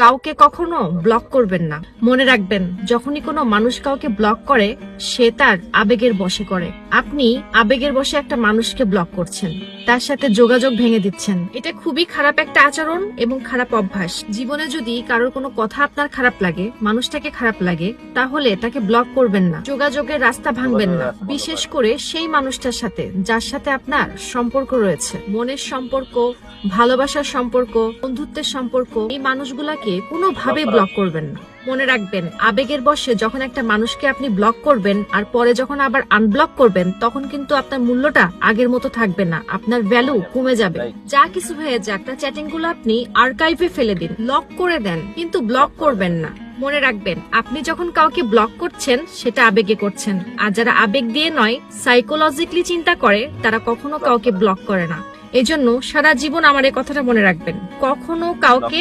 কাউকে কখনো ব্লক করবেন না। মনে রাখবেন, যখনই কোনো মানুষ কাউকে ব্লক করে সে তার আবেগের বশে করে। আপনি আবেগের বশে একটা মানুষকে ব্লক করছেন, তার সাথে যোগাযোগ ভেঙে দিচ্ছেন। এটা খুবই খারাপ একটা আচরণ এবং খারাপ অভ্যাস। জীবনে যদি কারোর কোনো কথা আপনার খারাপ লাগে, মানুষটাকে খারাপ লাগে, তাহলে তাকে ব্লক করবেন না, যোগাযোগের রাস্তা ভাঙবেন না। বিশেষ করে সেই মানুষটার সাথে যার সাথে আপনার সম্পর্ক রয়েছে, মনের সম্পর্ক, ভালোবাসার সম্পর্ক, বন্ধুত্বের সম্পর্ক, এই মানুষগুলাকে কোনোভাবেই ব্লক করবেন না। মনে রাখবেন, আবেগের বশে যখন একটা মানুষকে আপনি ব্লক করবেন আর পরে যখন আবার আনব্লক করবেন, তখন কিন্তু আপনার মূল্যটা আগের মতো থাকবে না, আপনার ভ্যালু কমে যাবে। যা কিছু হয়ে যাক না, চ্যাটিং গুলো আপনি আর্কাইভে ফেলে দিন, লক করে দেন, কিন্তু ব্লক করবেন না। মনে রাখবেন, আপনি যখন কাউকে ব্লক করছেন সেটা আবেগে করছেন, আর যারা আবেগ দিয়ে নয় সাইকোলজিক্যালি চিন্তা করে তারা কখনো কাউকে ব্লক করে না। এজন্য সারা জীবন আমার এই কথাটা মনে রাখবেন, কখনো কাউকে